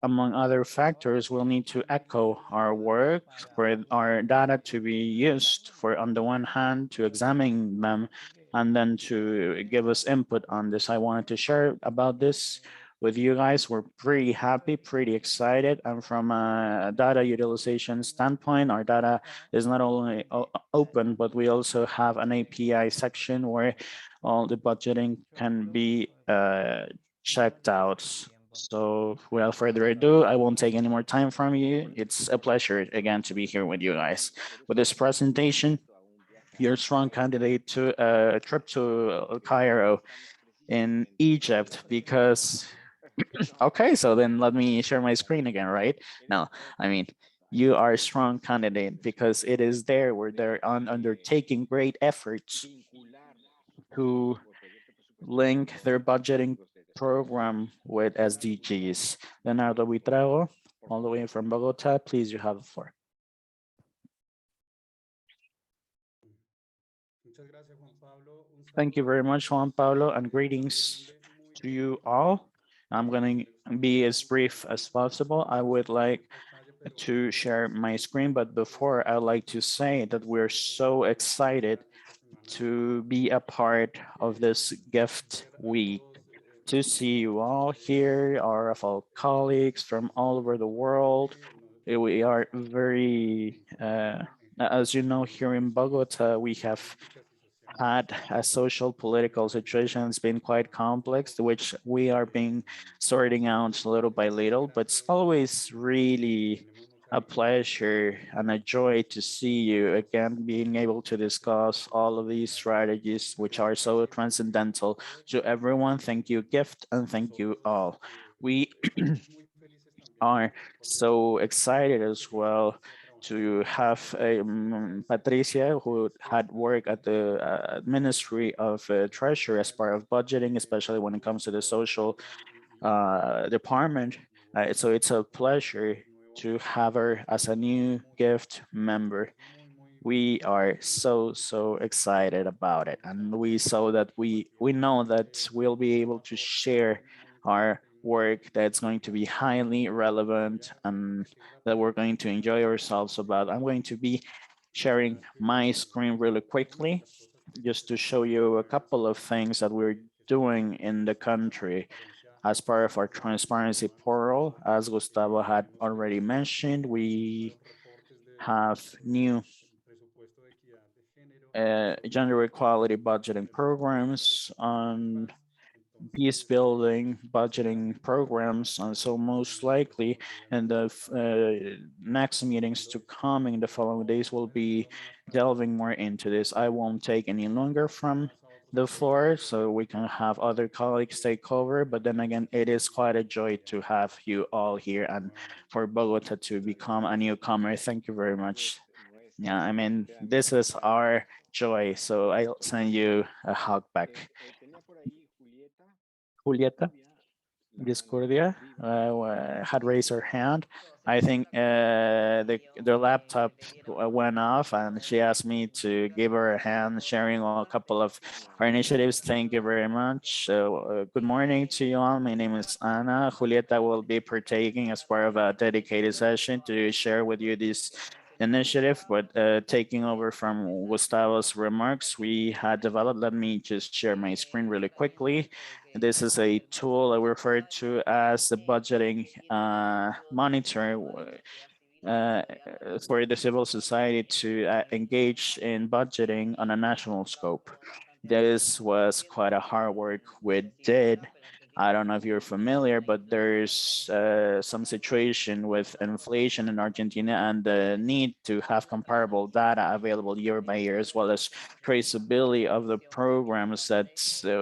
among other factors, we'll need to echo our work for our data to be used for, on the one hand, to examine them and then to give us input on this. I wanted to share about this with you guys. We're pretty happy, pretty excited. And from a data utilization standpoint, our data is not only open, but we also have an API section where all the budgeting can be checked out. So without further ado, I won't take any more time from you. It's a pleasure again to be here with you guys. With this presentation, you're a strong candidate to a trip to Cairo in Egypt because, okay, so then let me share my screen again, right? No, I mean, you are a strong candidate because it is there where they're undertaking great efforts to link their budgeting program with SDGs. Leonardo Buitrago, all the way from Bogota, please, you have the floor. Thank you very much, Juan Pablo, and greetings to you all. I'm going to be as brief as possible. I would like to share my screen, but before, I'd like to say that we're so excited to be a part of this gift week, to see you all here, our fellow colleagues from all over the world. We are very, as you know, here in Bogota, we have had a social political situation that's been quite complex, which we are being sorting out little by little, but it's always really a pleasure and a joy to see you again, being able to discuss all of these strategies, which are so transcendental to everyone. Thank you, Gift, and thank you all. We are so excited as well to have Patricia, who had worked at the Ministry of Treasury as part of budgeting, especially when it comes to the social department. So it's a pleasure to have her as a new gift member. We are so excited about it, and we saw that we know that we'll be able to share our work that's going to be highly relevant and that we're going to enjoy ourselves about. I'm going to be sharing my screen really quickly just to show you a couple of things that we're doing in the country as part of our transparency portal. As Gustavo had already mentioned, we have new gender equality budgeting programs on peace building budgeting programs, and so most likely in the next meetings to come in the following days we'll be delving more into this. I won't take any longer from the floor so we can have other colleagues take over, but then again, it is quite a joy to have you all here and for Bogota to become a newcomer. Thank you very much. Yeah, I mean, this is our joy, so I'll send you a hug back. Julieta Discordia had raised her hand. I think the laptop went off and she asked me to give her a hand sharing a couple of our initiatives. Thank you very much. Good morning to you all. My name is Ana. Julieta will be partaking as part of a dedicated session to share with you this initiative, but taking over from Gustavo's remarks we had developed. Let me just share my screen really quickly. This is a tool I refer to as the budgeting monitor for the civil society to engage in budgeting on a national scope. This was quite a hard work we did. I don't know if you're familiar, but there's some situation with inflation in Argentina and the need to have comparable data available year by year, as well as traceability of the programs that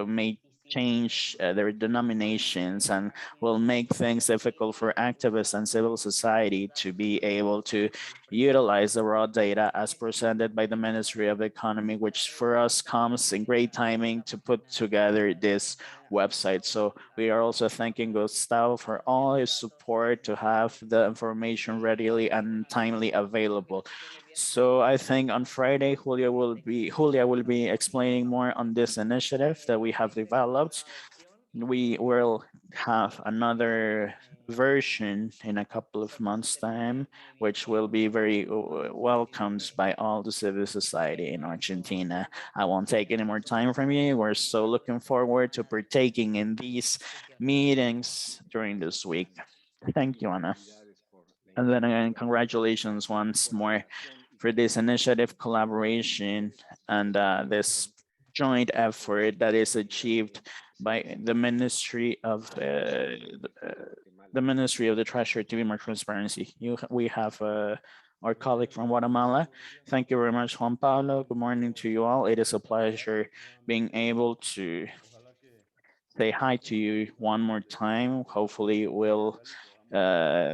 may change their denominations and will make things difficult for activists and civil society to be able to utilize the raw data as presented by the Ministry of Economy, which for us comes in great timing to put together this website. So we are also thanking Gustavo for all his support to have the information readily and timely available. So I think on Friday, Julia will be explaining more on this initiative that we have developed. we will have another version in a couple of months' time, which will be very welcomed by all the civil society in Argentina. I won't take any more time from you. We're so looking forward to partaking in these meetings during this week. Thank you, Ana. And then again, congratulations once more for this initiative, collaboration, and this joint effort that is achieved by the Ministry of the Treasury to be more transparency. We have our colleague from Guatemala. Thank you very much, Juan Pablo. Good morning to you all. It is a pleasure being able to say hi to you one more time. Hopefully we'll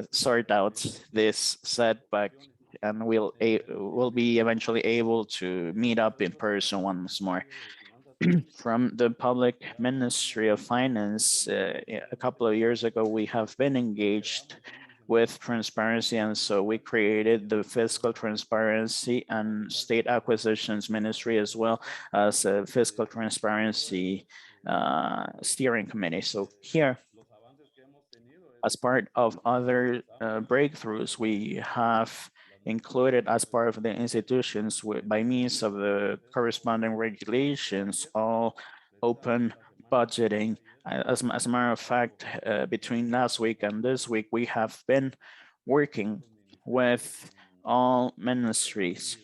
sort out this setback and we'll be eventually able to meet up in person once more. From the Public Ministry of Finance, a couple of years ago, we have been engaged with transparency, and so we created the Fiscal Transparency and State Acquisitions Ministry, as well as a Fiscal Transparency Steering Committee. So here, as part of other breakthroughs, we have included as part of the institutions by means of the corresponding regulations, all open budgeting. As a matter of fact, between last week and this week, we have been working with all ministries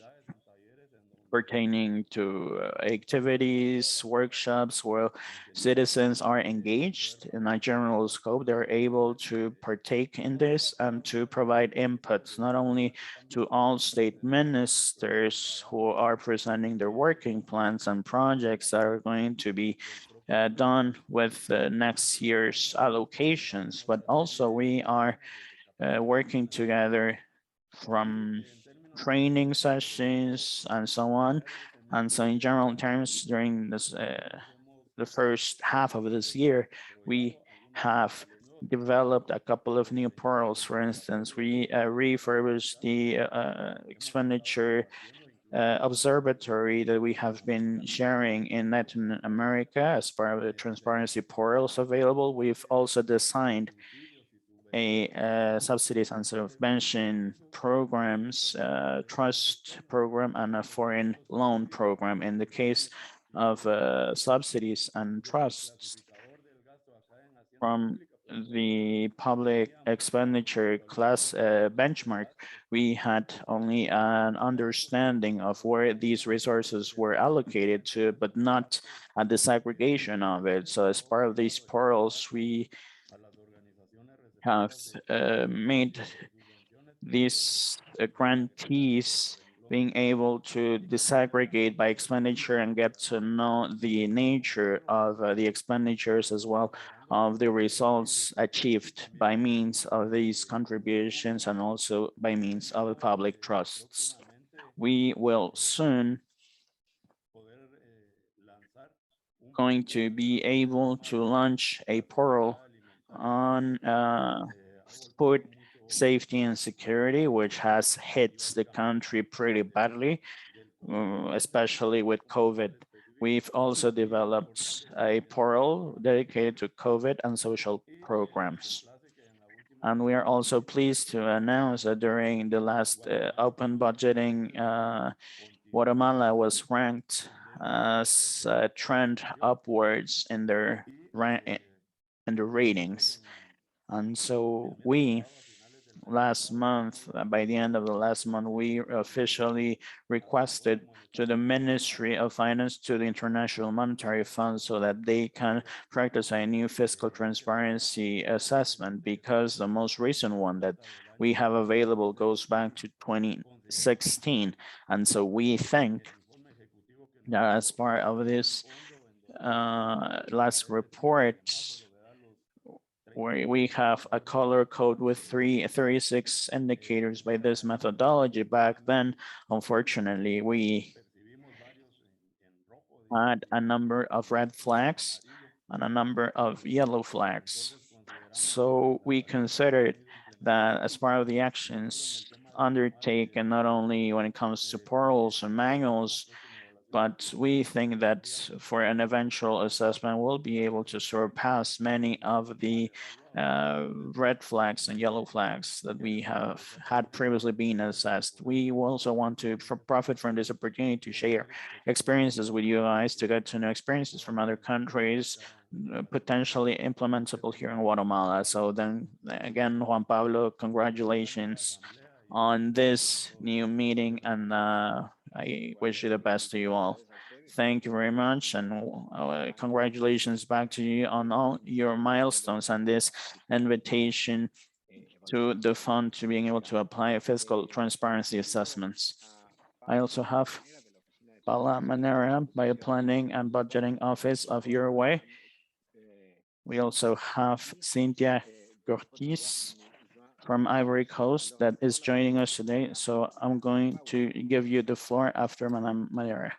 pertaining to activities, workshops where citizens are engaged in a general scope. They're able to partake in this and to provide inputs, not only to all state ministers who are presenting their working plans and projects that are going to be done with next year's allocations, but also we are working together from training sessions and so on. And so in general terms, during this the first half of this year, we have developed a couple of new portals. For instance, we refurbished the expenditure observatory that we have been sharing in Latin America as part of the transparency portals available. We've also designed a subsidies and subvention programs, trust program, and a foreign loan program. In the case of subsidies and trusts from the public expenditure class benchmark, we had only an understanding of where these resources were allocated to, but not a disaggregation of it. So as part of these portals, we have made these grantees being able to disaggregate by expenditure and get to know the nature of the expenditures, as well of the results achieved by means of these contributions and also by means of the public trusts. We will soon going to be able to launch a portal on food safety and security, which has hit the country pretty badly, especially with COVID. We've also developed a portal dedicated to COVID and social programs. And we are also pleased to announce that during the last open budgeting, Guatemala was ranked as a trend upwards in their ratings. And so we last month, by the end of the last month, we officially requested to the Ministry of Finance, to the International Monetary Fund, so that they can practice a new fiscal transparency assessment, because the most recent one that we have available goes back to 2016. And so we think that as part of this last report, where we have a color code with 36 indicators by this methodology. Back then, unfortunately, we had a number of red flags and a number of yellow flags. So we considered that as part of the actions undertaken, not only when it comes to portals and manuals, but we think that for an eventual assessment, we'll be able to surpass many of the red flags and yellow flags that we have had previously been assessed. We also want to profit from this opportunity to share experiences with you guys, to get to know experiences from other countries, potentially implementable here in Guatemala. So then again, Juan Pablo, congratulations on this new meeting, and I wish you the best to you all. Thank you very much, and congratulations back to you on all your milestones and this invitation to the fund to being able to apply fiscal transparency assessments. I also have Paula Manera by the Planning and Budgeting Office of Uruguay. We also have Cynthia Cortis from Ivory Coast that is joining us today. So I'm going to give you the floor after Madame Manera.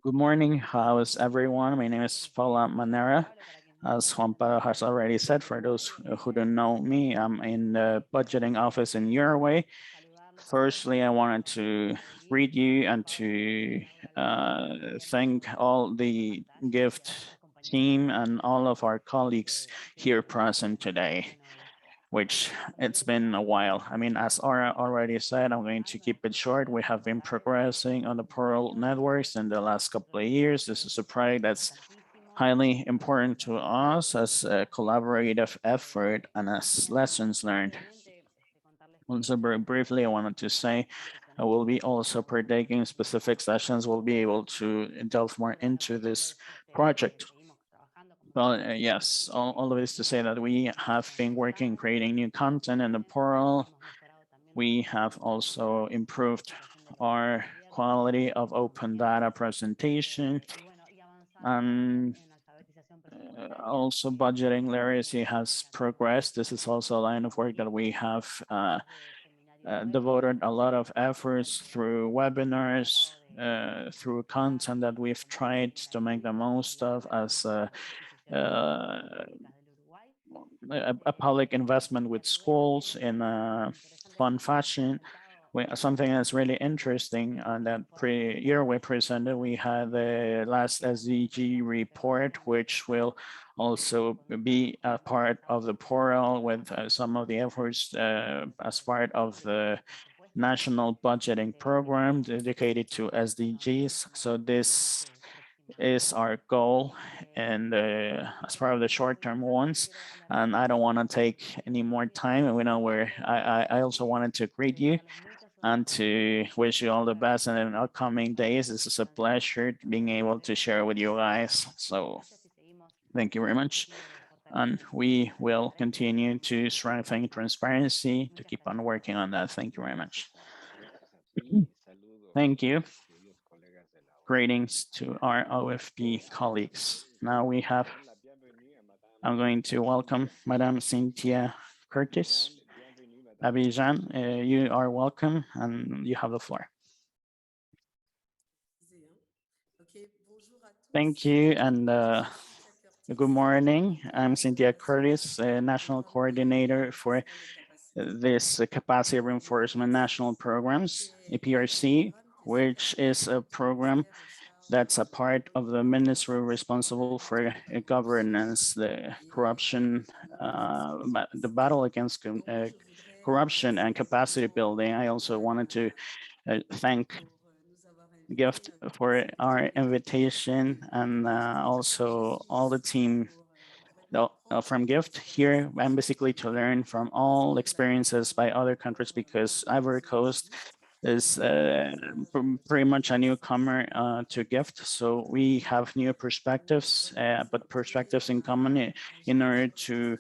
Good morning, how's everyone? My name is Paula Manera. As Juan Pablo has already said, for those who don't know me, I'm in the budgeting office in Uruguay. Firstly, I wanted to greet you and to thank all the gift team and all of our colleagues here present today, which it's been a while. I mean, as Aura already said, I'm going to keep it short. We have been progressing on the Pearl networks in the last couple of years. This is a project that's highly important to us as a collaborative effort and as lessons learned. Also, very briefly, I wanted to say I will be also partaking specific sessions. We'll be able to delve more into this project. Well, yes, all of this to say that we have been working, creating new content in the portal. We have also improved our quality of open data presentation. And also budgeting literacy has progressed. This is also a line of work that we have devoted a lot of efforts through webinars, through content that we've tried to make the most of as a public investment with schools in a fun fashion. Something that's really interesting on that year we presented, we had the last SDG report, which will also be a part of the portal with some of the efforts as part of the national budgeting program dedicated to SDGs. So this is our goal and as part of the short-term ones, and I don't want to take any more time, and we know where I also wanted to greet you and to wish you all the best in the upcoming days. This is a pleasure being able to share with you guys. So thank you very much. And we will continue to strengthen transparency to keep on working on that. Thank you very much. Thank you. Greetings to our OFP colleagues. Now I'm going to welcome Madame Cynthia Curtis. Abidjan, you are welcome and you have the floor. Thank you and good morning. I'm Cynthia Curtis, National Coordinator for this Capacity Reinforcement National Programs, APRC, which is a program that's a part of the ministry responsible for governance, the corruption, the battle against corruption and capacity building. I also wanted to thank GIFT for our invitation and also all the team from GIFT here. I'm basically to learn from all experiences by other countries because Ivory Coast is pretty much a newcomer to GIFT. So we have new perspectives, but perspectives in common in order to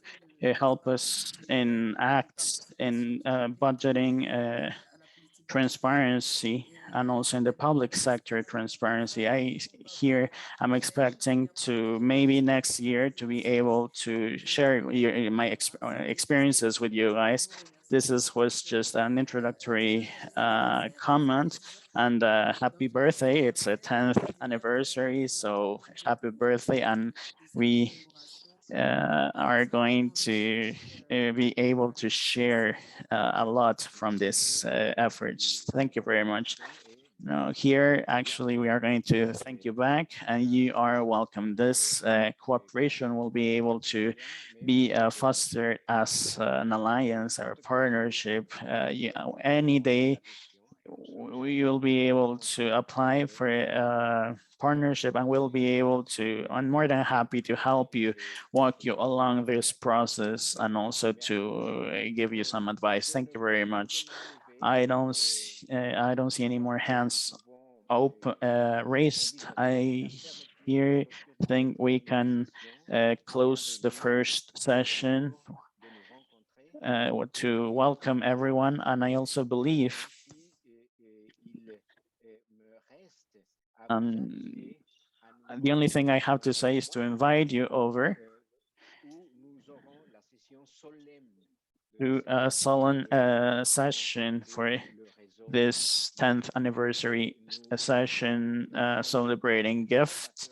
help us in acts, in budgeting, transparency, and also in the public sector transparency. I'm expecting to maybe next year to be able to share my experiences with you guys. This was just an introductory comment, and happy birthday. It's a 10th anniversary, so happy birthday. And we are going to be able to share a lot from these efforts. Thank you very much. No, here, actually, we are going to thank you back, and you are welcome. This cooperation will be able to be fostered as an alliance or partnership. Any day, we will be able to apply for a partnership, and we'll be able to, I'm more than happy to help you, walk you along this process, and also to give you some advice. Thank you very much. I don't see any more hands open raised. I here think we can close the first session to welcome everyone, and I also believe the only thing I have to say is to invite you over to a solemn session for this 10th anniversary session celebrating gifts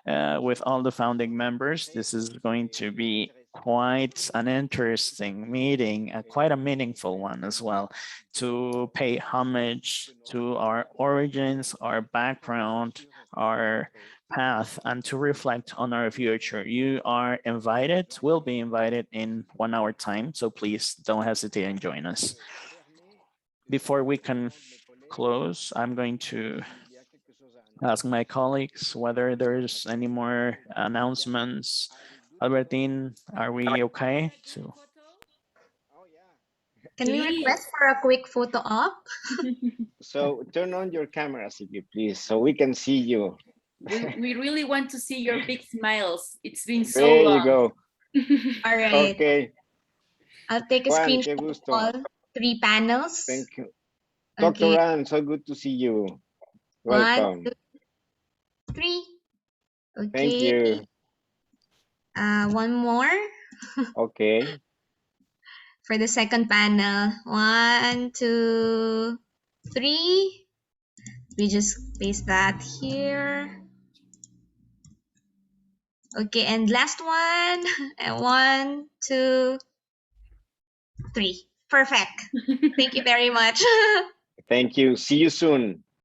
with all the founding members. This is going to be quite an interesting meeting, quite a meaningful one as well, to pay homage to our origins, our background, our path, and to reflect on our future. You are invited, will be invited in 1 hour time, so please don't hesitate and join us. Before we can close, I'm going to ask my colleagues whether there's any more announcements. Albertine, are we okay? Can we request for a quick photo op? So turn on your cameras, if you please, so we can see you. We really want to see your big smiles. It's been so there long. You go. All right. Okay. I'll take a Juan, screenshot qué of gusto. all 3 panels. Thank you. Dr. Ann, so good to see you. Welcome. 1, 2, 3. Okay. Thank you. One more. Okay. For the second panel. 1, 2, 3. We just paste that here. Okay, and last one. 1, 2, 3. Perfect. Thank you very much. Thank you. See you soon.